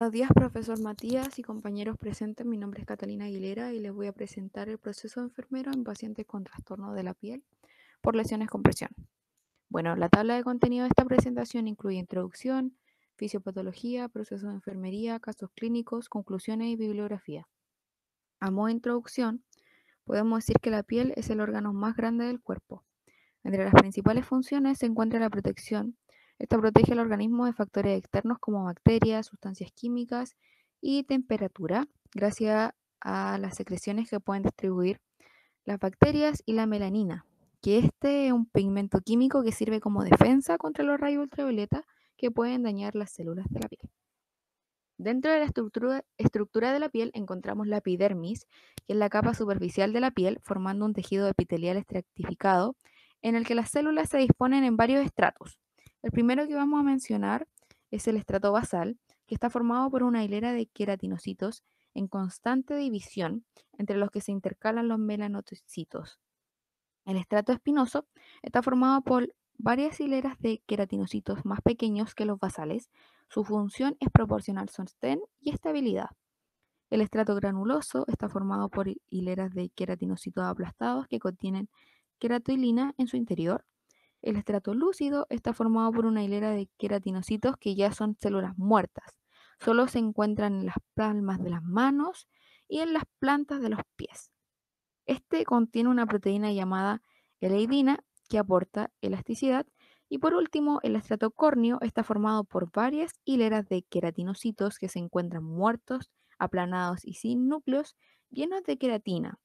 Buenos días, profesor Matías y compañeros presentes. Mi nombre es Catalina Aguilera y les voy a presentar el proceso enfermero en pacientes con trastorno de la piel por lesiones con presión. Bueno, la tabla de contenido de esta presentación incluye introducción, fisiopatología, proceso de enfermería, casos clínicos, conclusiones y bibliografía. A modo de introducción, podemos decir que la piel es el órgano más grande del cuerpo. Entre las principales funciones se encuentra la protección. Esta protege al organismo de factores externos como bacterias, sustancias químicas y temperatura, gracias a las secreciones que pueden distribuir las bacterias y la melanina, que este es un pigmento químico que sirve como defensa contra los rayos ultravioleta que pueden dañar las células de la piel. Dentro de la estructura de la piel encontramos la epidermis, que es la capa superficial de la piel, formando un tejido epitelial estratificado en el que las células se disponen en varios estratos. El primero que vamos a mencionar es el estrato basal, que está formado por una hilera de queratinocitos en constante división, entre los que se intercalan los melanocitos. El estrato espinoso está formado por varias hileras de queratinocitos más pequeños que los basales. Su función es proporcionar sostén y estabilidad. El estrato granuloso está formado por hileras de queratinocitos aplastados que contienen queratoilina en su interior. El estrato lúcido está formado por una hilera de queratinocitos que ya son células muertas. Solo se encuentran en las palmas de las manos y en las plantas de los pies. Este contiene una proteína llamada eleidina que aporta elasticidad. Y por último, el estrato córneo está formado por varias hileras de queratinocitos que se encuentran muertos, aplanados y sin núcleos, llenos de queratina,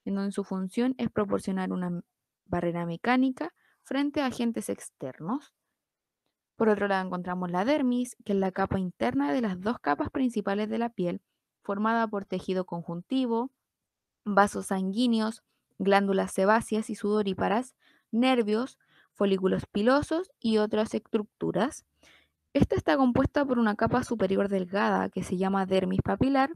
en donde su función es proporcionar una barrera mecánica frente a agentes externos. Por otro lado, encontramos la dermis, que es la capa interna de las dos capas principales de la piel, formada por tejido conjuntivo, vasos sanguíneos, glándulas sebáceas y sudoríparas, nervios, folículos pilosos y otras estructuras. Esta está compuesta por una capa superior delgada que se llama dermis papilar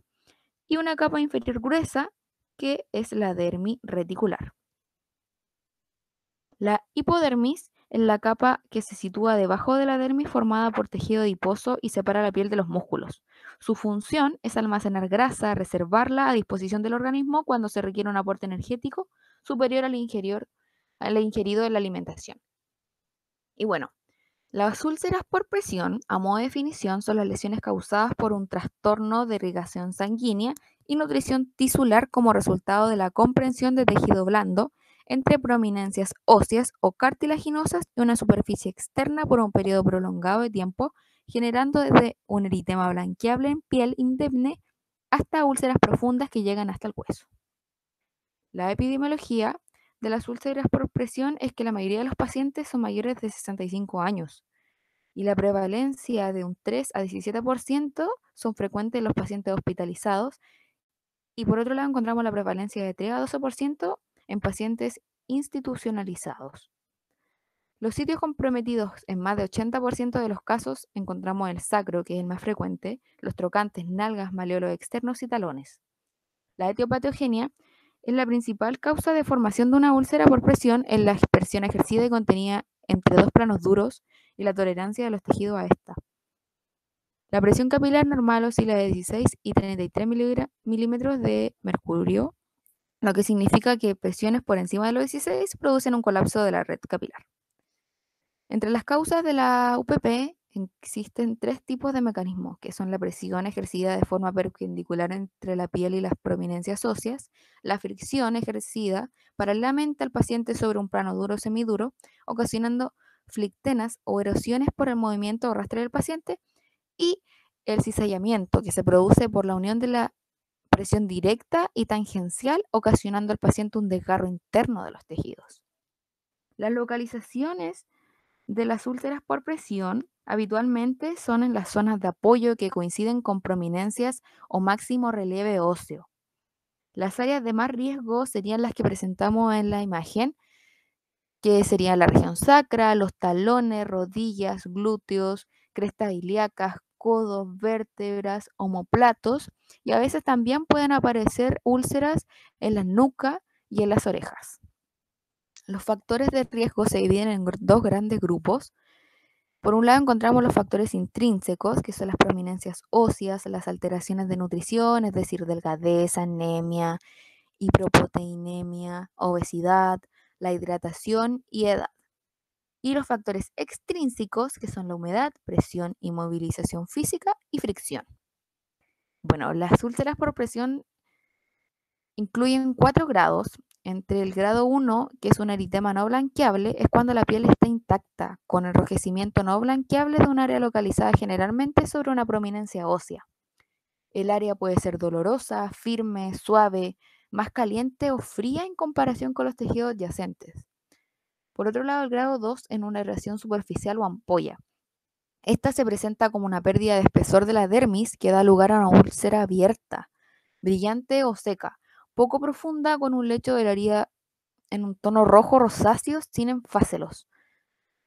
y una capa inferior gruesa que es la dermis reticular. La hipodermis es la capa que se sitúa debajo de la dermis formada por tejido adiposo y separa la piel de los músculos. Su función es almacenar grasa, reservarla a disposición del organismo cuando se requiere un aporte energético superior al ingerido de la alimentación. Y bueno, las úlceras por presión, a modo de definición, son las lesiones causadas por un trastorno de irrigación sanguínea y nutrición tisular como resultado de la comprensión de tejido blando entre prominencias óseas o cartilaginosas y una superficie externa por un periodo prolongado de tiempo, generando desde un eritema blanqueable en piel indemne hasta úlceras profundas que llegan hasta el hueso. La epidemiología de las úlceras por presión es que la mayoría de los pacientes son mayores de 65 años y la prevalencia de un 3 a 17% son frecuentes en los pacientes hospitalizados. Y por otro lado encontramos la prevalencia de 3 a 12% en pacientes institucionalizados. Los sitios comprometidos en más de 80% de los casos encontramos el sacro, que es el más frecuente, los trocantes, nalgas, maleolos externos y talones. La etiopatogenia es la principal causa de formación de una úlcera por presión en la expresión ejercida y contenida entre dos planos duros y la tolerancia de los tejidos a esta. La presión capilar normal oscila de 16 y 33 milímetros de mercurio, lo que significa que presiones por encima de los 16 producen un colapso de la red capilar. Entre las causas de la UPP existen tres tipos de mecanismos, que son la presión ejercida de forma perpendicular entre la piel y las prominencias óseas, la fricción ejercida paralelamente al paciente sobre un plano duro o semiduro, ocasionando flictenas o erosiones por el movimiento o arrastre del paciente, y el cizallamiento, que se produce por la unión de la presión directa y tangencial, ocasionando al paciente un desgarro interno de los tejidos. Las localizaciones de las úlceras por presión habitualmente son en las zonas de apoyo que coinciden con prominencias o máximo relieve óseo. Las áreas de más riesgo serían las que presentamos en la imagen, que serían la región sacra, los talones, rodillas, glúteos, crestas ilíacas, codos, vértebras, omóplatos, y a veces también pueden aparecer úlceras en la nuca y en las orejas. Los factores de riesgo se dividen en dos grandes grupos. Por un lado encontramos los factores intrínsecos, que son las prominencias óseas, las alteraciones de nutrición, es decir, delgadez, anemia, hiperproteinemia, obesidad, la hidratación y edad. Y los factores extrínsecos, que son la humedad, presión, inmovilización física y fricción. Bueno, las úlceras por presión incluyen 4 grados. Entre el grado 1, que es un eritema no blanqueable, es cuando la piel está intacta, con enrojecimiento no blanqueable de un área localizada generalmente sobre una prominencia ósea. El área puede ser dolorosa, firme, suave, más caliente o fría en comparación con los tejidos adyacentes. Por otro lado, el grado 2 en una erosión superficial o ampolla. Esta se presenta como una pérdida de espesor de la dermis que da lugar a una úlcera abierta, brillante o seca, poco profunda con un lecho de la herida en un tono rojo rosáceo sin enfáselos.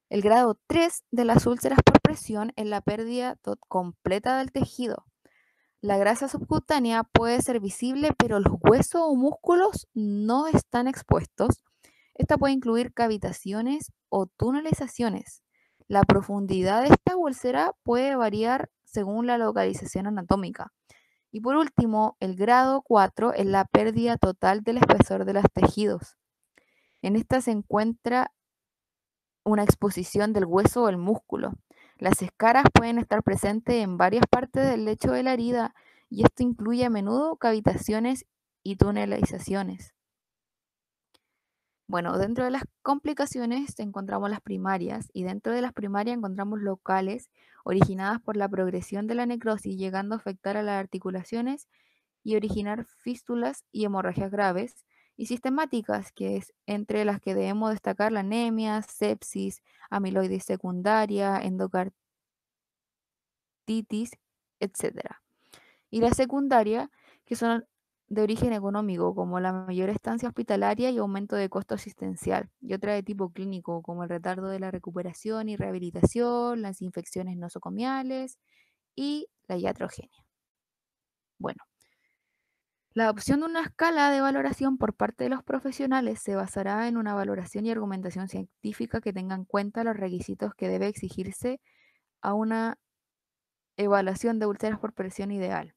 El grado 3 de las úlceras por presión es la pérdida completa del tejido. La grasa subcutánea puede ser visible, pero los huesos o músculos no están expuestos. Esta puede incluir cavitaciones o tunelizaciones. La profundidad de esta úlcera puede variar según la localización anatómica. Y por último, el grado 4 es la pérdida total del espesor de los tejidos. En esta se encuentra una exposición del hueso o el músculo. Las escaras pueden estar presentes en varias partes del lecho de la herida y esto incluye a menudo cavitaciones y tunelizaciones. Bueno, dentro de las complicaciones encontramos las primarias y dentro de las primarias encontramos locales originadas por la progresión de la necrosis, llegando a afectar a las articulaciones y originar fístulas y hemorragias graves, y sistemáticas, que es entre las que debemos destacar la anemia, sepsis, amiloides secundaria, endocarditis, etc. Y la secundaria, que son de origen económico, como la mayor estancia hospitalaria y aumento de costo asistencial, y otra de tipo clínico, como el retardo de la recuperación y rehabilitación, las infecciones nosocomiales y la iatrogenia. Bueno, la adopción de una escala de valoración por parte de los profesionales se basará en una valoración y argumentación científica que tenga en cuenta los requisitos que debe exigirse a una evaluación de úlceras por presión ideal.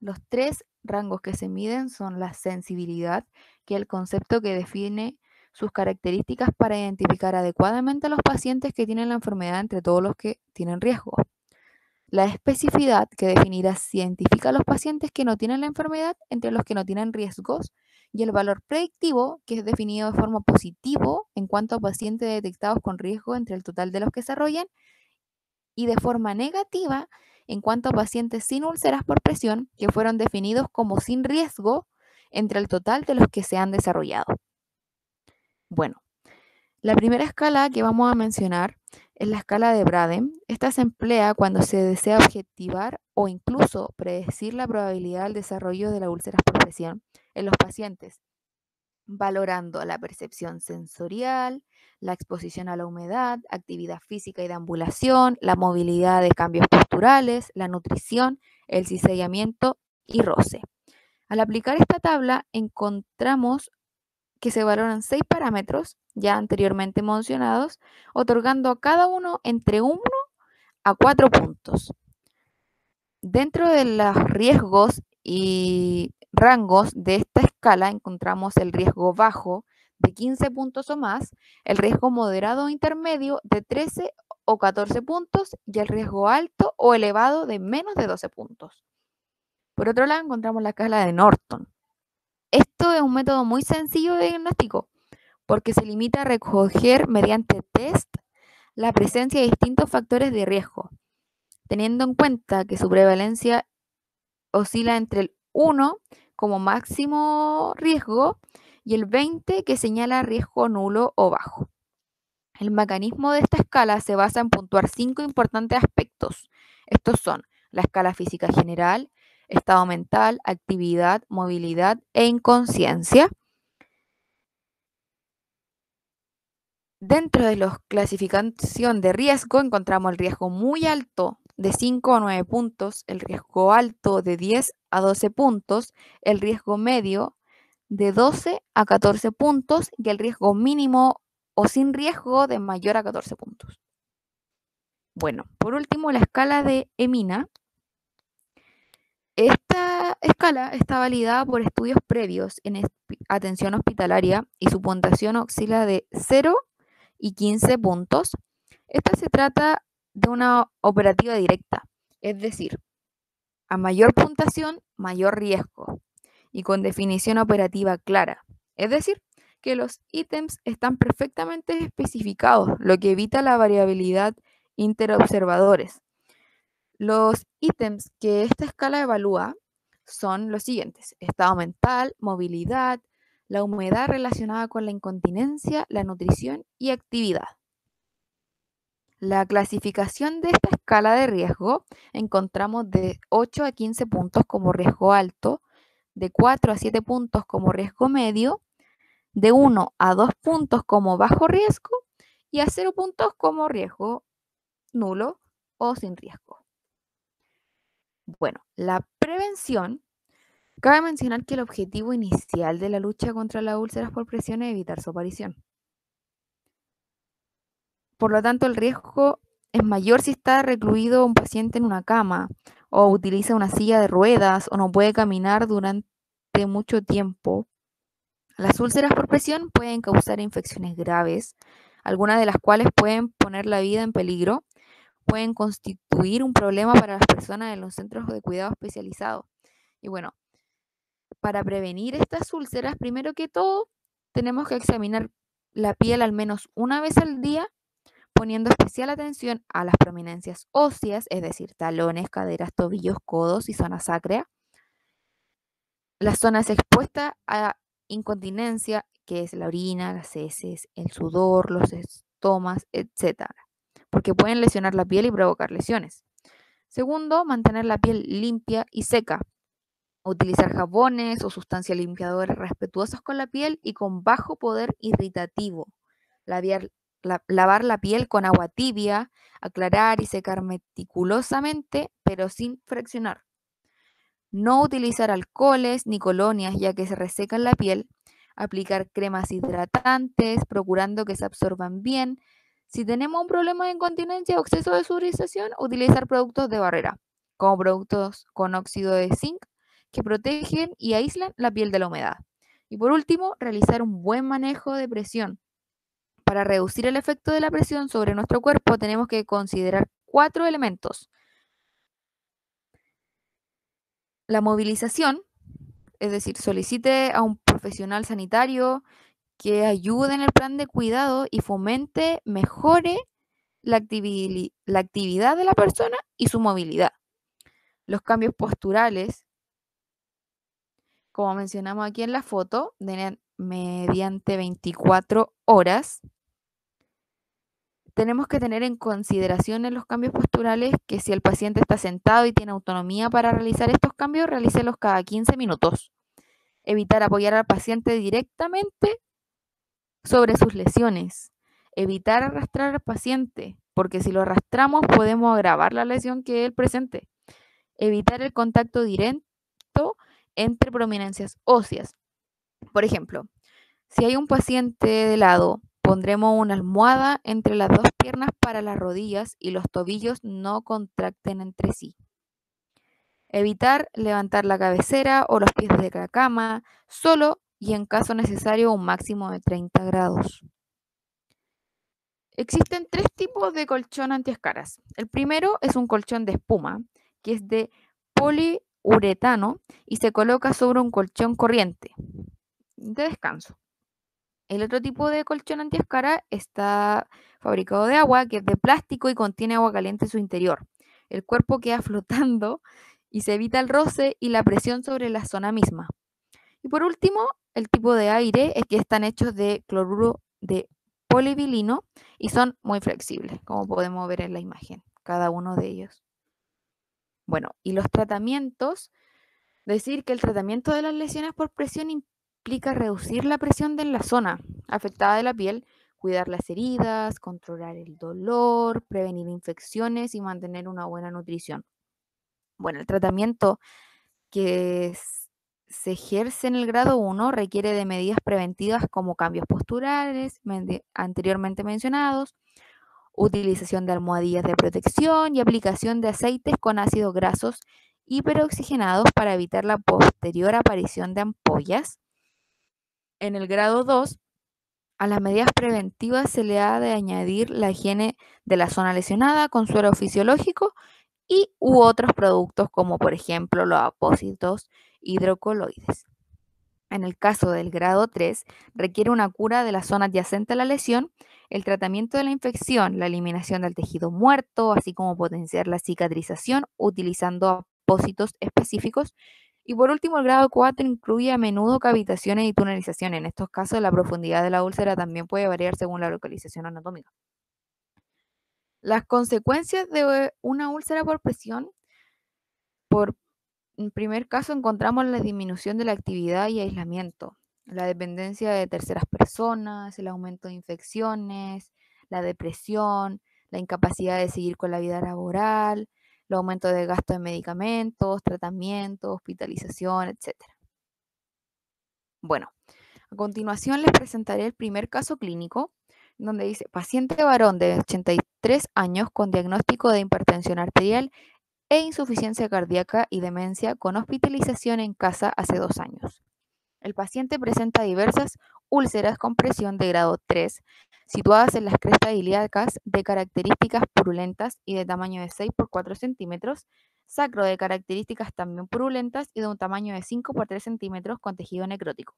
Los 3 rangos que se miden son la sensibilidad, que es el concepto que define sus características para identificar adecuadamente a los pacientes que tienen la enfermedad entre todos los que tienen riesgo. La especificidad, que definirá si identifica a los pacientes que no tienen la enfermedad entre los que no tienen riesgos, y el valor predictivo, que es definido de forma positiva en cuanto a pacientes detectados con riesgo entre el total de los que desarrollan, y de forma negativa en cuanto a pacientes sin úlceras por presión, que fueron definidos como sin riesgo entre el total de los que se han desarrollado. Bueno, la primera escala que vamos a mencionar es la escala de Braden. Esta se emplea cuando se desea objetivar o incluso predecir la probabilidad del desarrollo de la úlcera por presión en los pacientes, valorando la percepción sensorial, la exposición a la humedad, actividad física y deambulación, la movilidad de cambios posturales, la nutrición, el cizallamiento y roce. Al aplicar esta tabla encontramos que se valoran 6 parámetros ya anteriormente mencionados, otorgando a cada uno entre 1 a 4 puntos. Dentro de los riesgos y rangos de esta escala encontramos el riesgo bajo de 15 puntos o más, el riesgo moderado o intermedio de 13 o 14 puntos y el riesgo alto o elevado de menos de 12 puntos. Por otro lado encontramos la escala de Norton. Esto es un método muy sencillo de diagnóstico, porque se limita a recoger mediante test la presencia de distintos factores de riesgo, teniendo en cuenta que su prevalencia oscila entre el 1 como máximo riesgo y el 20 que señala riesgo nulo o bajo. El mecanismo de esta escala se basa en puntuar 5 importantes aspectos. Estos son la escala física general, estado mental, actividad, movilidad e inconsciencia. Dentro de la clasificación de riesgo encontramos el riesgo muy alto de 5 a 9 puntos, el riesgo alto de 10 a 12 puntos, el riesgo medio de 12 a 14 puntos y el riesgo mínimo o sin riesgo de mayor a 14 puntos. Bueno, por último, la escala de Emina. Esta escala está validada por estudios previos en atención hospitalaria y su puntuación oscila de 0 y 15 puntos. Esta se trata de una operativa directa, es decir, a mayor puntuación, mayor riesgo, y con definición operativa clara. Es decir, que los ítems están perfectamente especificados, lo que evita la variabilidad interobservadores. Los ítems que esta escala evalúa son los siguientes: estado mental, movilidad, la humedad relacionada con la incontinencia, la nutrición y actividad. La clasificación de esta escala de riesgo encontramos de 8 a 15 puntos como riesgo alto, de 4 a 7 puntos como riesgo medio, de 1 a 2 puntos como bajo riesgo y a 0 puntos como riesgo nulo o sin riesgo. Bueno, la prevención. Cabe mencionar que el objetivo inicial de la lucha contra las úlceras por presión es evitar su aparición. Por lo tanto, el riesgo es mayor si está recluido un paciente en una cama o utiliza una silla de ruedas o no puede caminar durante mucho tiempo. Las úlceras por presión pueden causar infecciones graves, algunas de las cuales pueden poner la vida en peligro, pueden constituir un problema para las personas en los centros de cuidado especializados. Y bueno, para prevenir estas úlceras, primero que todo, tenemos que examinar la piel al menos una vez al día, poniendo especial atención a las prominencias óseas, es decir, talones, caderas, tobillos, codos y zona sacra. Las zonas expuestas a incontinencia, que es la orina, las heces, el sudor, los estomas, etc., porque pueden lesionar la piel y provocar lesiones. Segundo, mantener la piel limpia y seca. Utilizar jabones o sustancias limpiadoras respetuosos con la piel y con bajo poder irritativo. Lavar la piel con agua tibia, aclarar y secar meticulosamente, pero sin friccionar. No utilizar alcoholes ni colonias, ya que se resecan la piel. Aplicar cremas hidratantes, procurando que se absorban bien. Si tenemos un problema de incontinencia o exceso de sudorización, utilizar productos de barrera, como productos con óxido de zinc, que protegen y aíslan la piel de la humedad. Y por último, realizar un buen manejo de presión. Para reducir el efecto de la presión sobre nuestro cuerpo, tenemos que considerar 4 elementos. La movilización, es decir, solicite a un profesional sanitario que ayude en el plan de cuidado y fomente, mejore la actividad de la persona y su movilidad. Los cambios posturales, como mencionamos aquí en la foto, mediante 24 horas. Tenemos que tener en consideración en los cambios posturales que si el paciente está sentado y tiene autonomía para realizar estos cambios, realícelos cada 15 minutos. Evitar apoyar al paciente directamente sobre sus lesiones. Evitar arrastrar al paciente, porque si lo arrastramos podemos agravar la lesión que él presente. Evitar el contacto directo entre prominencias óseas. Por ejemplo, si hay un paciente de lado, pondremos una almohada entre las dos piernas para las rodillas y los tobillos no contracten entre sí. Evitar levantar la cabecera o los pies de la cama, solo y en caso necesario un máximo de 30 grados. Existen 3 tipos de colchón antiescaras. El primero es un colchón de espuma, que es de poliuretano y se coloca sobre un colchón corriente de descanso. El otro tipo de colchón antiescara está fabricado de agua, que es de plástico y contiene agua caliente en su interior. El cuerpo queda flotando y se evita el roce y la presión sobre la zona misma. Y por último, el tipo de aire es que están hechos de cloruro de polivilino y son muy flexibles, como podemos ver en la imagen, cada uno de ellos. Bueno, y los tratamientos, decir que el tratamiento de las lesiones por presión implica reducir la presión de la zona afectada de la piel, cuidar las heridas, controlar el dolor, prevenir infecciones y mantener una buena nutrición. Bueno, el tratamiento que se ejerce en el grado 1 requiere de medidas preventivas como cambios posturales, anteriormente mencionados, utilización de almohadillas de protección y aplicación de aceites con ácidos grasos hiperoxigenados para evitar la posterior aparición de ampollas. En el grado 2, a las medidas preventivas se le ha de añadir la higiene de la zona lesionada con suero fisiológico y u otros productos como por ejemplo los apósitos hidrocoloides. En el caso del grado 3, requiere una cura de la zona adyacente a la lesión, el tratamiento de la infección, la eliminación del tejido muerto, así como potenciar la cicatrización utilizando apósitos específicos. Y por último, el grado 4 incluye a menudo cavitaciones y tunelización. En estos casos, la profundidad de la úlcera también puede variar según la localización anatómica. Las consecuencias de una úlcera por presión, en primer caso encontramos la disminución de la actividad y aislamiento, la dependencia de terceras personas, el aumento de infecciones, la depresión, la incapacidad de seguir con la vida laboral, el aumento de gasto de medicamentos, tratamiento, hospitalización, etcétera. Bueno, a continuación les presentaré el primer caso clínico, donde dice paciente varón de 83 años con diagnóstico de hipertensión arterial e insuficiencia cardíaca y demencia con hospitalización en casa hace 2 años. El paciente presenta diversas úlceras con presión de grado 3, situadas en las crestas ilíacas de características purulentas y de tamaño de 6 por 4 centímetros, sacro de características también purulentas y de un tamaño de 5 por 3 centímetros con tejido necrótico.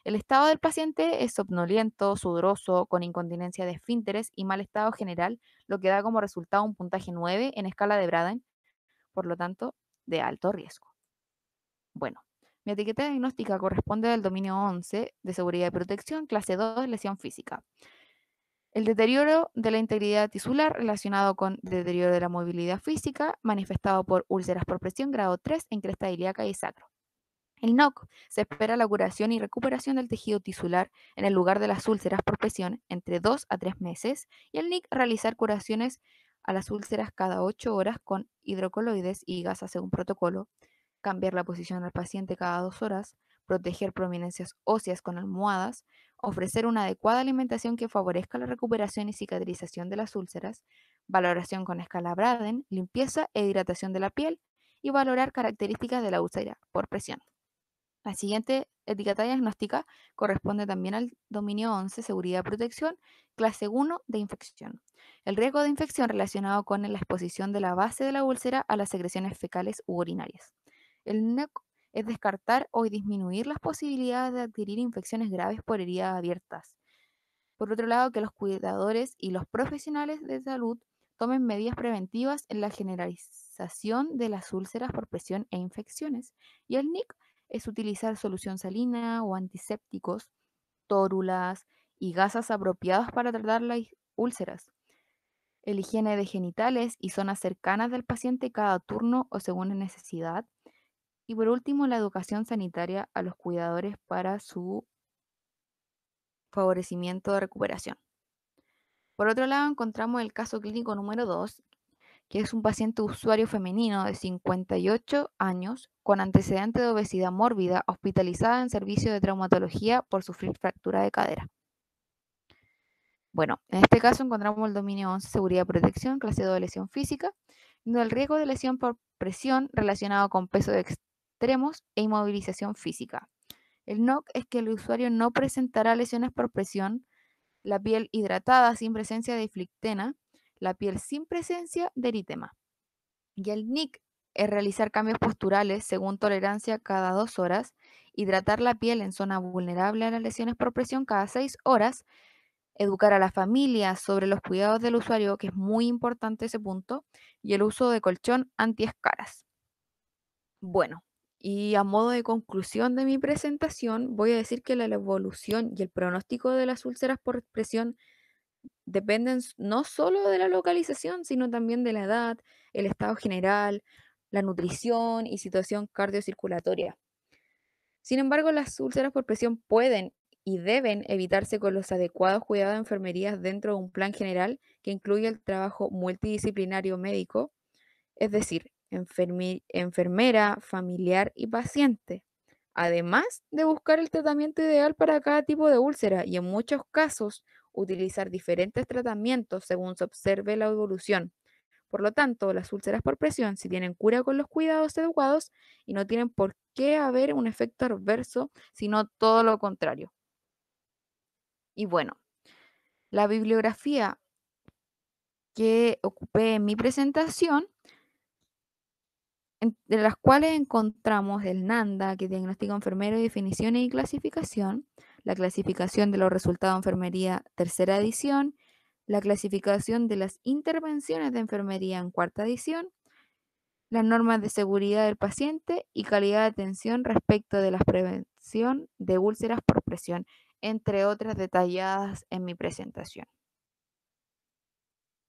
El estado del paciente es somnoliento, sudoroso, con incontinencia de esfínteres y mal estado general, lo que da como resultado un puntaje 9 en escala de Braden, por lo tanto, de alto riesgo. Bueno, mi etiqueta diagnóstica corresponde al dominio 11 de seguridad y protección, clase 2, lesión física. El deterioro de la integridad tisular relacionado con deterioro de la movilidad física, manifestado por úlceras por presión grado 3 en cresta ilíaca y sacro. El NOC se espera la curación y recuperación del tejido tisular en el lugar de las úlceras por presión entre 2 a 3 meses y el NIC realizar curaciones a las úlceras cada 8 horas con hidrocoloides y gasas según protocolo, cambiar la posición del paciente cada 2 horas, proteger prominencias óseas con almohadas, ofrecer una adecuada alimentación que favorezca la recuperación y cicatrización de las úlceras, valoración con escala Braden, limpieza e hidratación de la piel y valorar características de la úlcera por presión. La siguiente etiqueta diagnóstica corresponde también al dominio 11, seguridad y protección, clase 1 de infección. El riesgo de infección relacionado con la exposición de la base de la úlcera a las secreciones fecales u urinarias. El NEC es descartar o disminuir las posibilidades de adquirir infecciones graves por heridas abiertas. Por otro lado, que los cuidadores y los profesionales de salud tomen medidas preventivas en la generalización de las úlceras por presión e infecciones. Y el NIC es utilizar solución salina o antisépticos, tórulas y gasas apropiadas para tratar las úlceras. El higiene de genitales y zonas cercanas del paciente cada turno o según la necesidad. Y por último, la educación sanitaria a los cuidadores para su favorecimiento de recuperación. Por otro lado, encontramos el caso clínico número 2, que es un paciente usuario femenino de 58 años con antecedente de obesidad mórbida hospitalizada en servicio de traumatología por sufrir fractura de cadera. Bueno, en este caso encontramos el dominio 11, seguridad y protección, clase 2 de lesión física, donde el riesgo de lesión por presión relacionado con peso de extremos e inmovilización física. El NOC es que el usuario no presentará lesiones por presión, la piel hidratada sin presencia de flictena, la piel sin presencia de eritema. Y el NIC es realizar cambios posturales según tolerancia cada 2 horas, hidratar la piel en zona vulnerable a las lesiones por presión cada 6 horas, educar a la familia sobre los cuidados del usuario, que es muy importante ese punto, y el uso de colchón antiescaras. Bueno, y a modo de conclusión de mi presentación, voy a decir que la evolución y el pronóstico de las úlceras por presión dependen no solo de la localización, sino también de la edad, el estado general, la nutrición y situación cardiocirculatoria. Sin embargo, las úlceras por presión pueden y deben evitarse con los adecuados cuidados de enfermería dentro de un plan general que incluye el trabajo multidisciplinario médico, es decir, enfermera, familiar y paciente, además de buscar el tratamiento ideal para cada tipo de úlcera y en muchos casos utilizar diferentes tratamientos según se observe la evolución. Por lo tanto, las úlceras por presión si tienen cura con los cuidados adecuados y no tienen por qué haber un efecto adverso, sino todo lo contrario. Y bueno, la bibliografía que ocupé en mi presentación, de las cuales encontramos el NANDA, que es Diagnóstico Enfermero y Definiciones y Clasificación, la clasificación de los resultados de enfermería tercera edición, la clasificación de las intervenciones de enfermería en cuarta edición, las normas de seguridad del paciente y calidad de atención respecto de la prevención de úlceras por presión, entre otras detalladas en mi presentación.